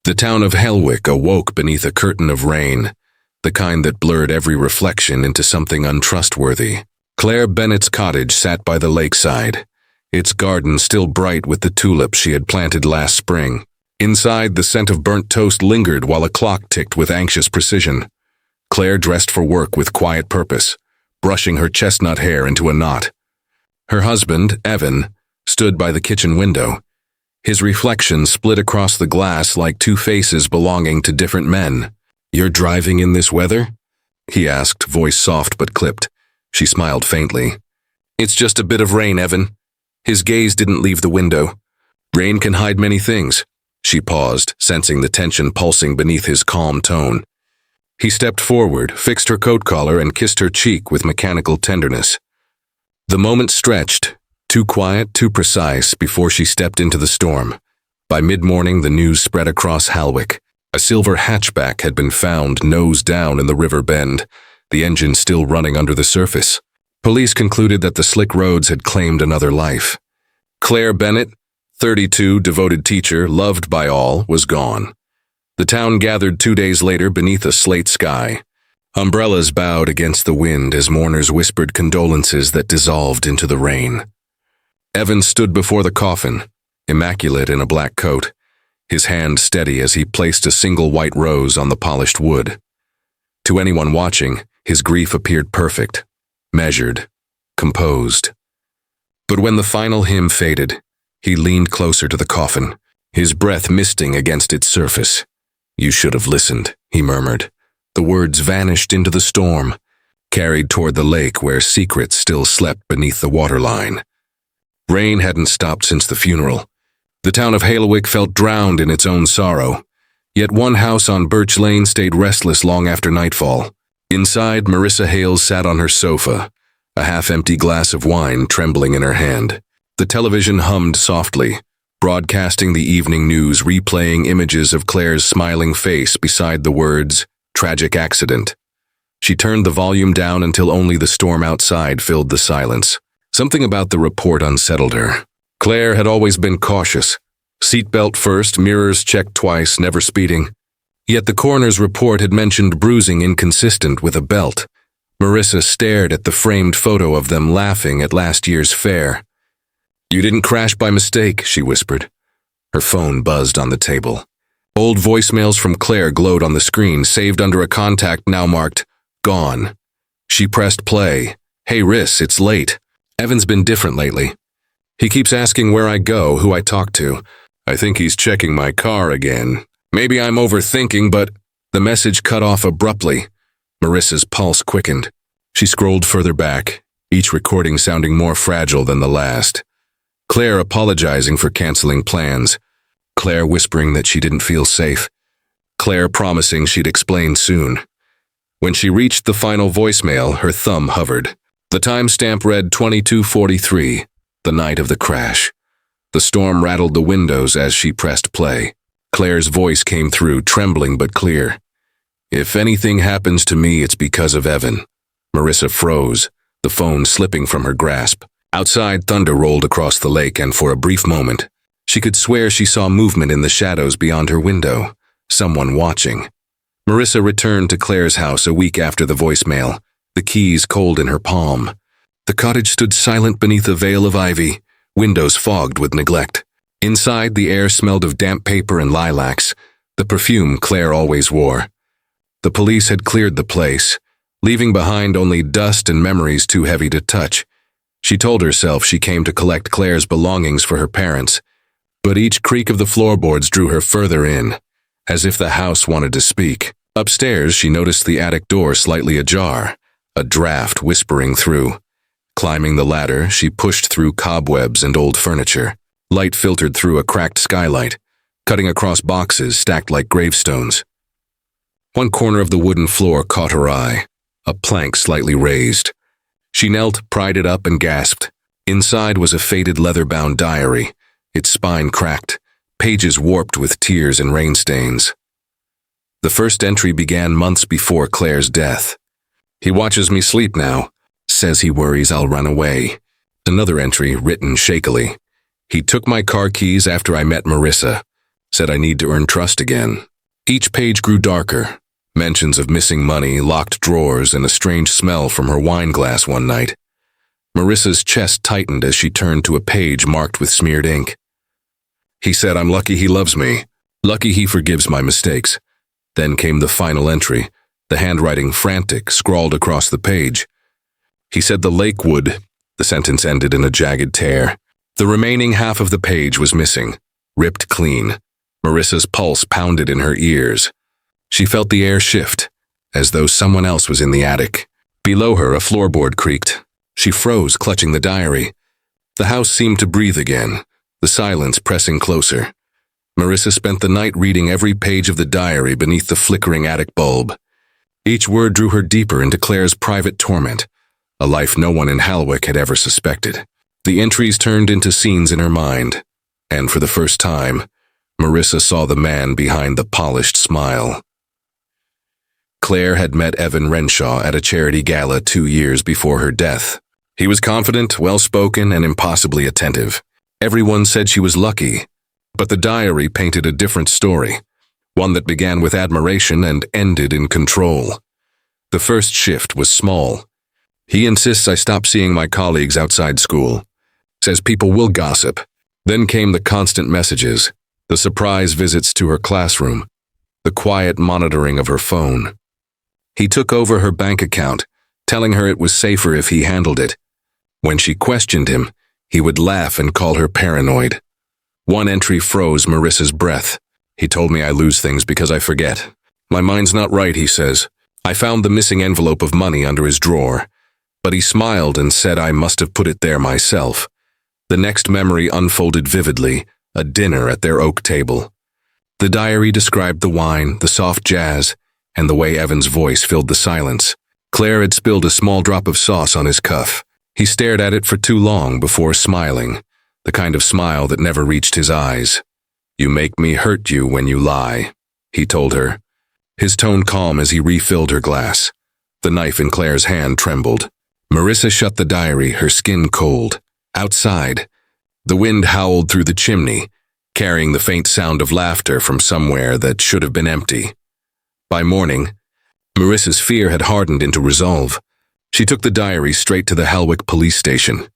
The town of Helwick awoke beneath a curtain of rain, the kind that blurred every reflection into something untrustworthy. Claire Bennett's cottage sat by the lakeside, its garden still bright with the tulips she had planted last spring. Inside, the scent of burnt toast lingered while a clock ticked with anxious precision. Claire dressed for work with quiet purpose, brushing her chestnut hair into a knot. Her husband, Evan, stood by the kitchen window, his reflection split across the glass like two faces belonging to different men. "You're driving in this weather?" he asked, voice soft but clipped. She smiled faintly. "It's just a bit of rain, Evan." His gaze didn't leave the window. "Rain can hide many things." She paused, sensing the tension pulsing beneath his calm tone. He stepped forward, fixed her coat collar, and kissed her cheek with mechanical tenderness. The moment stretched, too quiet, too precise, before she stepped into the storm. By mid-morning, the news spread across Helwick. A silver hatchback had been found nose down in the river bend, the engine still running under the surface. Police concluded that the slick roads had claimed another life. Claire Bennett, 32, devoted teacher, loved by all, was gone. The town gathered 2 days later beneath a slate sky. Umbrellas bowed against the wind as mourners whispered condolences that dissolved into the rain. Evan stood before the coffin, immaculate in a black coat, his hand steady as he placed a single white rose on the polished wood. To anyone watching, his grief appeared perfect, measured, composed. But when the final hymn faded, he leaned closer to the coffin, his breath misting against its surface. "You should have listened," he murmured. The words vanished into the storm, carried toward the lake where secrets still slept beneath the waterline. Rain hadn't stopped since the funeral. The town of Helwick felt drowned in its own sorrow. Yet one house on Birch Lane stayed restless long after nightfall. Inside, Marissa Hales sat on her sofa, a half-empty glass of wine trembling in her hand. The television hummed softly, broadcasting the evening news, replaying images of Claire's smiling face beside the words, "Tragic accident." She turned the volume down until only the storm outside filled the silence. Something about the report unsettled her. Claire had always been cautious. Seatbelt first, mirrors checked twice, never speeding. Yet the coroner's report had mentioned bruising inconsistent with a belt. Marissa stared at the framed photo of them laughing at last year's fair. "You didn't crash by mistake," she whispered. Her phone buzzed on the table. Old voicemails from Claire glowed on the screen, saved under a contact now marked, "Gone." She pressed play. "Hey, Riss, it's late. Evan's been different lately. He keeps asking where I go, who I talk to. I think he's checking my car again. Maybe I'm overthinking, but—" The message cut off abruptly. Marissa's pulse quickened. She scrolled further back, each recording sounding more fragile than the last. Claire apologizing for canceling plans. Claire whispering that she didn't feel safe. Claire promising she'd explain soon. When she reached the final voicemail, her thumb hovered. The timestamp read 22:43, the night of the crash. The storm rattled the windows as she pressed play. Claire's voice came through, trembling but clear. "If anything happens to me, it's because of Evan." Marissa froze, the phone slipping from her grasp. Outside, thunder rolled across the lake, and for a brief moment, she could swear she saw movement in the shadows beyond her window, someone watching. Marissa returned to Claire's house a week after the voicemail, the keys cold in her palm. The cottage stood silent beneath a veil of ivy, windows fogged with neglect. Inside, the air smelled of damp paper and lilacs, the perfume Claire always wore. The police had cleared the place, leaving behind only dust and memories too heavy to touch. She told herself she came to collect Claire's belongings for her parents, but each creak of the floorboards drew her further in, as if the house wanted to speak. Upstairs, she noticed the attic door slightly ajar, a draft whispering through. Climbing the ladder, she pushed through cobwebs and old furniture. Light filtered through a cracked skylight, cutting across boxes stacked like gravestones. One corner of the wooden floor caught her eye, a plank slightly raised. She knelt, pried it up, and gasped. Inside was a faded leather-bound diary, its spine cracked, pages warped with tears and rain stains. The first entry began months before Claire's death. "He watches me sleep now. Says he worries I'll run away." Another entry, written shakily. "He took my car keys after I met Marissa. said I need to earn trust again. Each page grew darker. Mentions of missing money, locked drawers, and a strange smell from her wine glass one night. Marissa's chest tightened as she turned to a page marked with smeared ink. He said I'm lucky he loves me, lucky he forgives my mistakes. Then came the final entry, the handwriting frantic, scrawled across the page. He said the lake would. The sentence ended in a jagged tear. The remaining half of the page was missing, ripped clean. Marissa's pulse pounded in her ears. She felt the air shift, as though someone else was in the attic. Below her, a floorboard creaked. She froze, clutching the diary. The house seemed to breathe again, the silence pressing closer. Marissa spent the night reading every page of the diary beneath the flickering attic bulb. Each word drew her deeper into Claire's private torment, a life no one in Halwick had ever suspected. The entries turned into scenes in her mind, and for the first time, Marissa saw the man behind the polished smile. Claire had met Evan Renshaw at a charity gala 2 years before her death. He was confident, well-spoken, and impossibly attentive. Everyone said she was lucky, but the diary painted a different story, one that began with admiration and ended in control. The first shift was small. He insists I stop seeing my colleagues outside school. Says people will gossip. Then came the constant messages, the surprise visits to her classroom, the quiet monitoring of her phone. He took over her bank account, telling her it was safer if he handled it. When she questioned him, he would laugh and call her paranoid. One entry froze Marissa's breath. He told me I lose things because I forget. My mind's not right, he says. I found the missing envelope of money under his drawer, but he smiled and said I must have put it there myself. The next memory unfolded vividly, a dinner at their oak table. The diary described the wine, the soft jazz, and the way Evan's voice filled the silence. Claire had spilled a small drop of sauce on his cuff. He stared at it for too long before smiling, the kind of smile that never reached his eyes. You make me hurt you when you lie, he told her, his tone calm as he refilled her glass. The knife in Claire's hand trembled. Marissa shut the diary, her skin cold. Outside, the wind howled through the chimney, carrying the faint sound of laughter from somewhere that should have been empty. By morning, Marissa's fear had hardened into resolve. She took the diary straight to the Halwick police station,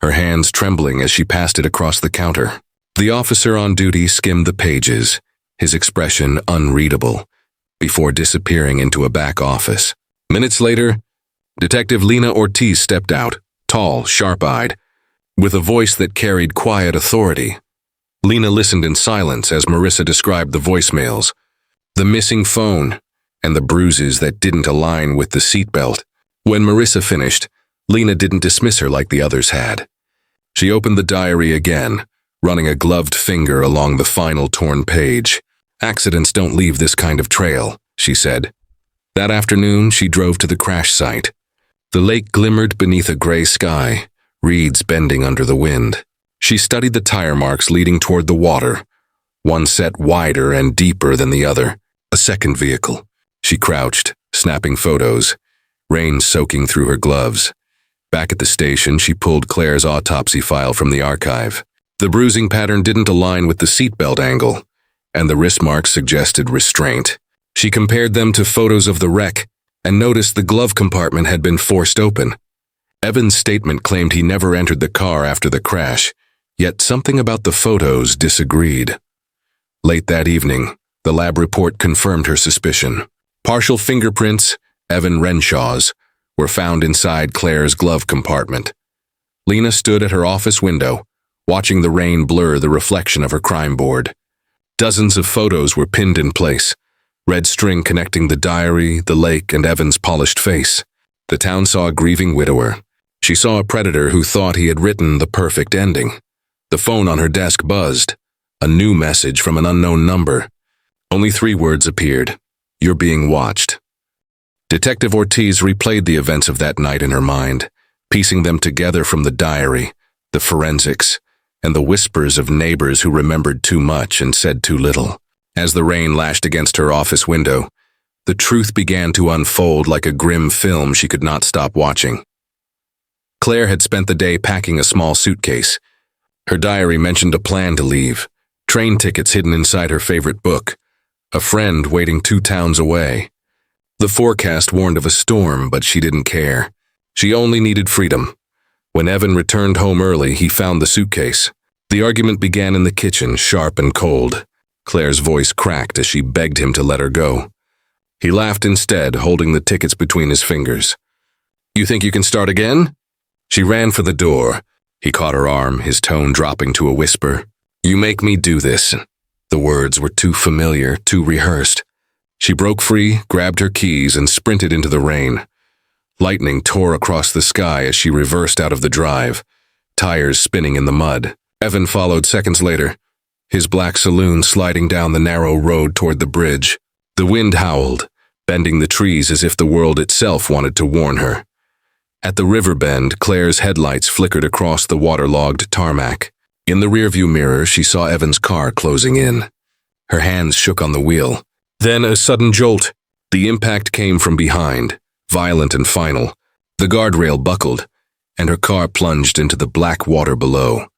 her hands trembling as she passed it across the counter. The officer on duty skimmed the pages, his expression unreadable, before disappearing into a back office. Minutes later, Detective Lena Ortiz stepped out, tall, sharp-eyed, with a voice that carried quiet authority. Lena listened in silence as Marissa described the voicemails, the missing phone, and the bruises that didn't align with the seatbelt. When Marissa finished, Lena didn't dismiss her like the others had. She opened the diary again, running a gloved finger along the final torn page. Accidents don't leave this kind of trail, she said. That afternoon, she drove to the crash site. The lake glimmered beneath a gray sky, reeds bending under the wind. She studied the tire marks leading toward the water, one set wider and deeper than the other. A second vehicle. She crouched, snapping photos, rain soaking through her gloves. Back at the station, she pulled Claire's autopsy file from the archive. The bruising pattern didn't align with the seatbelt angle, and the wrist marks suggested restraint. She compared them to photos of the wreck and noticed the glove compartment had been forced open. Evan's statement claimed he never entered the car after the crash, yet something about the photos disagreed. Late that evening, the lab report confirmed her suspicion. Partial fingerprints, Evan Renshaw's, were found inside Claire's glove compartment. Lena stood at her office window, watching the rain blur the reflection of her crime board. Dozens of photos were pinned in place, red string connecting the diary, the lake, and Evan's polished face. The town saw a grieving widower. She saw a predator who thought he had written the perfect ending. The phone on her desk buzzed, a new message from an unknown number. Only 3 words appeared. You're being watched. Detective Ortiz replayed the events of that night in her mind, piecing them together from the diary, the forensics, and the whispers of neighbors who remembered too much and said too little. As the rain lashed against her office window, the truth began to unfold like a grim film she could not stop watching. Claire had spent the day packing a small suitcase. Her diary mentioned a plan to leave, train tickets hidden inside her favorite book, a friend waiting 2 towns away. The forecast warned of a storm, but she didn't care. She only needed freedom. When Evan returned home early, he found the suitcase. The argument began in the kitchen, sharp and cold. Claire's voice cracked as she begged him to let her go. He laughed instead, holding the tickets between his fingers. "You think you can start again?" She ran for the door. He caught her arm, his tone dropping to a whisper. "You make me do this." The words were too familiar, too rehearsed. She broke free, grabbed her keys, and sprinted into the rain. Lightning tore across the sky as she reversed out of the drive, tires spinning in the mud. Evan followed seconds later, his black saloon sliding down the narrow road toward the bridge. The wind howled, bending the trees as if the world itself wanted to warn her. At the river bend, Claire's headlights flickered across the waterlogged tarmac. In the rearview mirror, she saw Evan's car closing in. Her hands shook on the wheel. Then a sudden jolt. The impact came from behind, violent and final. The guardrail buckled, and her car plunged into the black water below.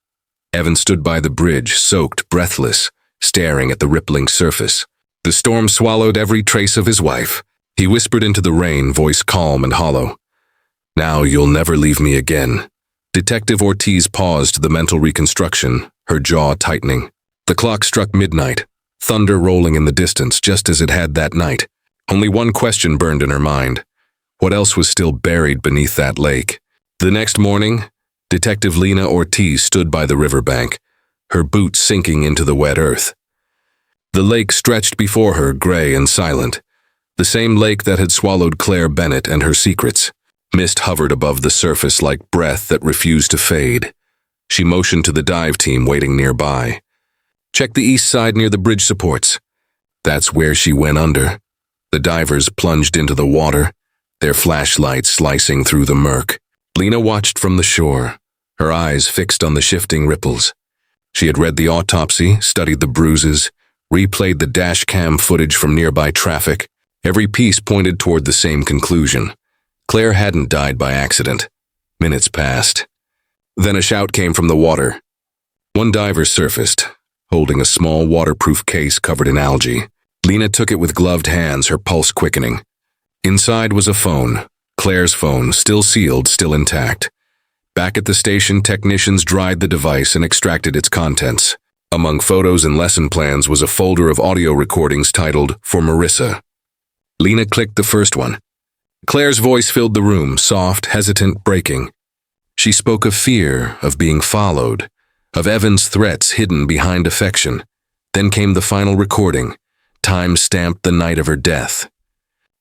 Evan stood by the bridge, soaked, breathless, staring at the rippling surface. The storm swallowed every trace of his wife. He whispered into the rain, voice calm and hollow. "Now you'll never leave me again." Detective Ortiz paused the mental reconstruction, her jaw tightening. The clock struck midnight, thunder rolling in the distance just as it had that night. Only one question burned in her mind. What else was still buried beneath that lake? The next morning, Detective Lena Ortiz stood by the riverbank, her boots sinking into the wet earth. The lake stretched before her, gray and silent, the same lake that had swallowed Claire Bennett and her secrets. Mist hovered above the surface like breath that refused to fade. She motioned to the dive team waiting nearby. "Check the east side near the bridge supports." That's where she went under. The divers plunged into the water, their flashlights slicing through the murk. Lena watched from the shore, her eyes fixed on the shifting ripples. She had read the autopsy, studied the bruises, replayed the dash cam footage from nearby traffic. Every piece pointed toward the same conclusion. Claire hadn't died by accident. Minutes passed. Then a shout came from the water. One diver surfaced, holding a small waterproof case covered in algae. Lena took it with gloved hands, her pulse quickening. Inside was a phone, Claire's phone, still sealed, still intact. Back at the station, technicians dried the device and extracted its contents. Among photos and lesson plans was a folder of audio recordings titled "For Marissa." Lena clicked the first one. Claire's voice filled the room, soft, hesitant, breaking. She spoke of fear, of being followed, of Evan's threats hidden behind affection. Then came the final recording, time-stamped the night of her death.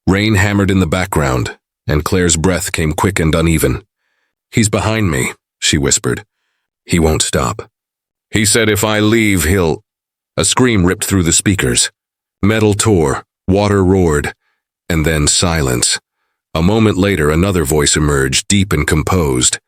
Rain hammered in the background, and Claire's breath came quick and uneven. "He's behind me," she whispered. "He won't stop. He said if I leave, he'll—" A scream ripped through the speakers. Metal tore, water roared, and then silence. A moment later, another voice emerged, deep and composed.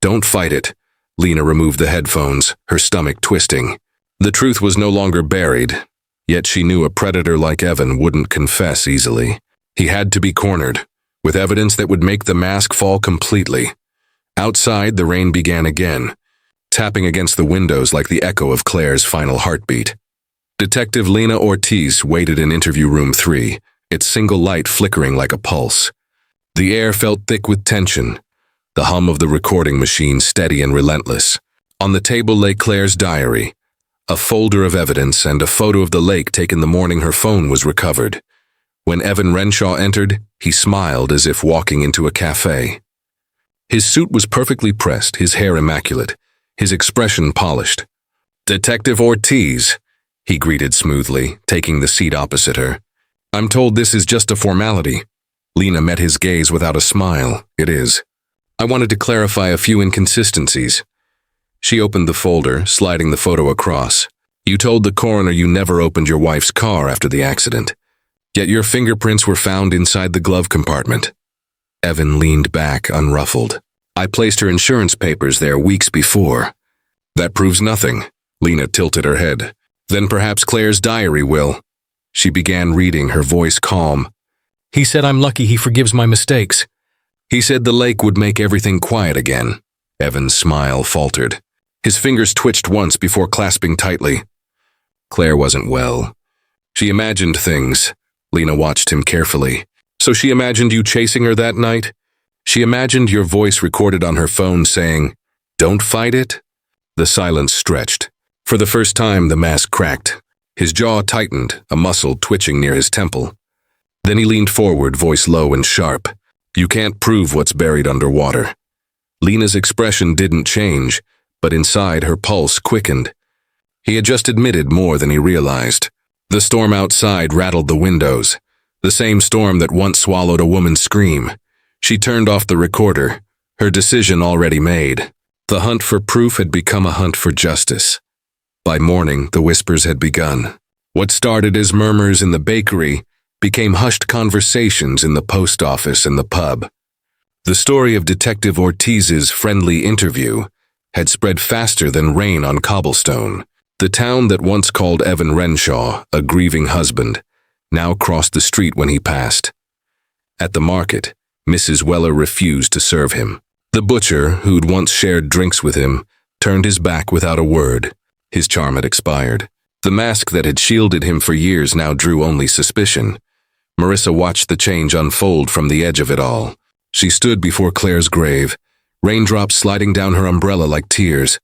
"Don't fight it." Lena removed the headphones, her stomach twisting. The truth was no longer buried, yet she knew a predator like Evan wouldn't confess easily. He had to be cornered, with evidence that would make the mask fall completely. Outside, the rain began again, tapping against the windows like the echo of Claire's final heartbeat. Detective Lena Ortiz waited in interview room 3, its single light flickering like a pulse. The air felt thick with tension, the hum of the recording machine steady and relentless. On the table lay Claire's diary, a folder of evidence and a photo of the lake taken the morning her phone was recovered. When Evan Renshaw entered, he smiled as if walking into a cafe. His suit was perfectly pressed, his hair immaculate, his expression polished. "Detective Ortiz," he greeted smoothly, taking the seat opposite her. "I'm told this is just a formality." Lena met his gaze without a smile. "It is. I wanted to clarify a few inconsistencies." She opened the folder, sliding the photo across. "You told the coroner you never opened your wife's car after the accident. Yet your fingerprints were found inside the glove compartment." Evan leaned back, unruffled. "I placed her insurance papers there weeks before." "That proves nothing." Lena tilted her head. "Then perhaps Claire's diary will." She began reading, her voice calm. "He said I'm lucky he forgives my mistakes. He said the lake would make everything quiet again." Evan's smile faltered. His fingers twitched once before clasping tightly. Claire wasn't well. She imagined things. Lena watched him carefully. So she imagined you chasing her that night? She imagined your voice recorded on her phone saying, "Don't fight it?" The silence stretched. For the first time, the mask cracked. His jaw tightened, a muscle twitching near his temple. Then he leaned forward, voice low and sharp. "You can't prove what's buried underwater." Lena's expression didn't change, but inside her pulse quickened. He had just admitted more than he realized. The storm outside rattled the windows, the same storm that once swallowed a woman's scream. She turned off the recorder, her decision already made. The hunt for proof had become a hunt for justice. By morning, the whispers had begun. What started as murmurs in the bakery became hushed conversations in the post office and the pub. The story of Detective Ortiz's friendly interview had spread faster than rain on cobblestone. The town that once called Evan Renshaw a grieving husband now crossed the street when he passed. At the market, Mrs. Weller refused to serve him. The butcher, who'd once shared drinks with him, turned his back without a word. His charm had expired. The mask that had shielded him for years now drew only suspicion. Marissa watched the change unfold from the edge of it all. She stood before Claire's grave, raindrops sliding down her umbrella like tears.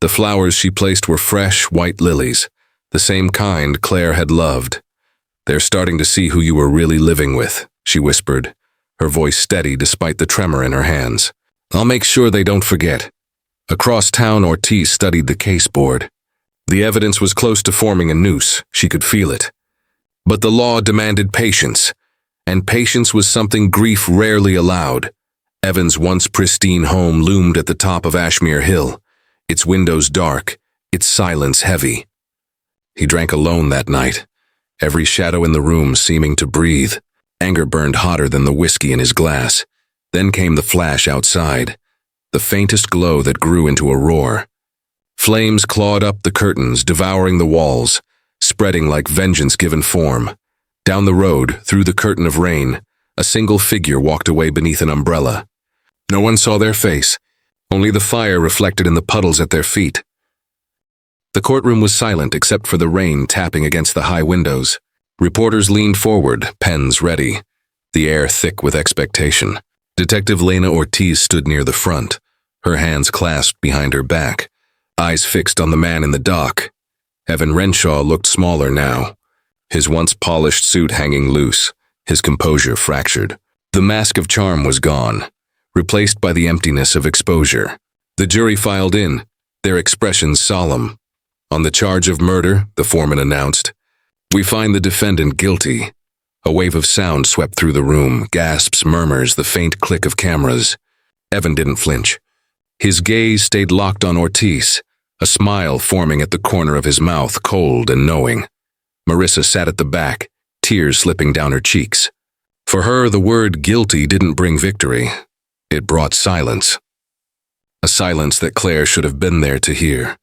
The flowers she placed were fresh, white lilies, the same kind Claire had loved. "They're starting to see who you were really living with," she whispered, her voice steady despite the tremor in her hands. "I'll make sure they don't forget." Across town, Ortiz studied the case board. The evidence was close to forming a noose. She could feel it. But the law demanded patience, and patience was something grief rarely allowed. Evan's once pristine home loomed at the top of Ashmere Hill, its windows dark, its silence heavy. He drank alone that night, every shadow in the room seeming to breathe. Anger burned hotter than the whiskey in his glass. Then came the flash outside, the faintest glow that grew into a roar. Flames clawed up the curtains, devouring the walls, spreading like vengeance given form. Down the road, through the curtain of rain, a single figure walked away beneath an umbrella. No one saw their face, only the fire reflected in the puddles at their feet. The courtroom was silent except for the rain tapping against the high windows. Reporters leaned forward, pens ready, the air thick with expectation. Detective Lena Ortiz stood near the front, her hands clasped behind her back, eyes fixed on the man in the dock. Evan Renshaw looked smaller now, his once polished suit hanging loose, his composure fractured. The mask of charm was gone, replaced by the emptiness of exposure. The jury filed in, their expressions solemn. "On the charge of murder," the foreman announced, "we find the defendant guilty." A wave of sound swept through the room, gasps, murmurs, the faint click of cameras. Evan didn't flinch. His gaze stayed locked on Ortiz, a smile forming at the corner of his mouth, cold and knowing. Marissa sat at the back, tears slipping down her cheeks. For her, the word guilty didn't bring victory. It brought silence. A silence that Claire should have been there to hear.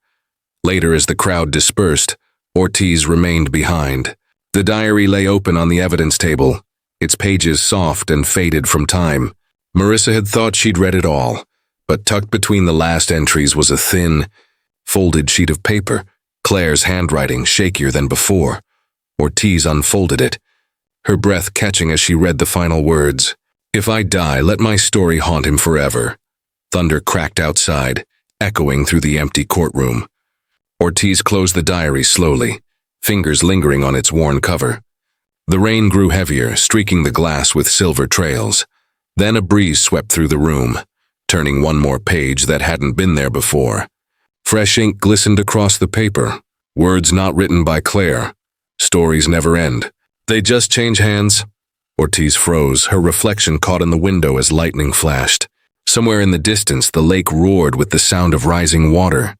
Later, as the crowd dispersed, Ortiz remained behind. The diary lay open on the evidence table, its pages soft and faded from time. Marissa had thought she'd read it all, but tucked between the last entries was a thin, folded sheet of paper, Claire's handwriting shakier than before. Ortiz unfolded it, her breath catching as she read the final words. "If I die, let my story haunt him forever." Thunder cracked outside, echoing through the empty courtroom. Ortiz closed the diary slowly, fingers lingering on its worn cover. The rain grew heavier, streaking the glass with silver trails. Then a breeze swept through the room, turning one more page that hadn't been there before. Fresh ink glistened across the paper, words not written by Claire. Stories never end. They just change hands. Ortiz froze, her reflection caught in the window as lightning flashed. Somewhere in the distance, the lake roared with the sound of rising water.